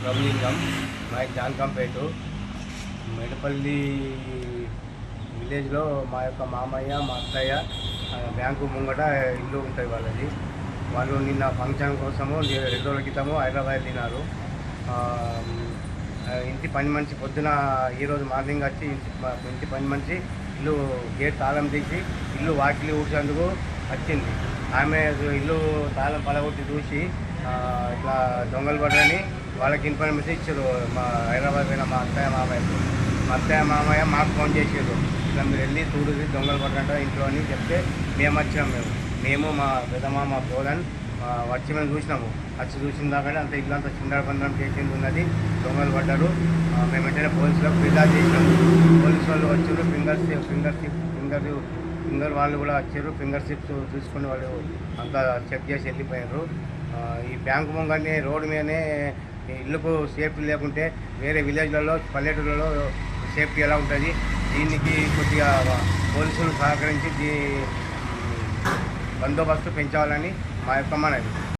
ప్రభులింగం మా జాన్కంపేట మెడపల్లి విలేజ్లో మా యొక్క మామయ్య మా అత్తయ్య బ్యాంకు ముంగట ఇల్లు ఉంటుంది వాళ్ళది. వాళ్ళు నిన్న ఫంక్షన్ కోసము 2 రోజుల క్రితము హైదరాబాద్ తిన్నారు. ఇంటి పని మనిషి పొద్దున ఈరోజు మార్నింగ్ వచ్చి ఇంటి పని మనిషి ఇల్లు గేట్ తాళం తీసి ఇల్లు వాకిలి ఊడ్చేందుకు వచ్చింది. ఆమె ఇల్లు తాళం పలగొట్టి చూసి ఇట్లా దొంగలు పడ్డని వాళ్ళకి ఇన్ఫర్మేషన్ ఇచ్చారు. మా హైదరాబాద్ పోయిన మా అత్తయ్య మామయ్య మాకు ఫోన్ చేసారు. ఇట్లా మీరు వెళ్ళి చూడుది దొంగలు పడ్డంట ఇంట్లో అని చెప్తే మేము వచ్చినాము. మేము మా పెద్దమ్మ మా పోదన్ వచ్చి మేము చూసినాము. వచ్చి చూసిన దాకా అంత ఇల్లంతా చిందరబందరం చేసింది ఉన్నది. దొంగలు పడ్డారు. మేము వెంటనే పోలీసులకు ఫిర్యాదు చేసినాము. పోలీసు వాళ్ళు వచ్చారు. ఫింగర్ వాళ్ళు కూడా వచ్చారు. ఫింగర్ షిప్స్ చూసుకొని వాళ్ళు అంతా చెక్ చేసి వెళ్ళిపోయారు. ఈ బ్యాంకు ముంగనే రోడ్డు మీదనే ఇల్లుకు సేఫ్టీ లేకుంటే వేరే విలేజ్లలో పల్లెటూళ్ళలో సేఫ్టీ ఎలా ఉంటుంది? దీనికి కొద్దిగా పోలీసులు సహకరించి బందోబస్తు పెంచాలని మా యొక్క మనవి.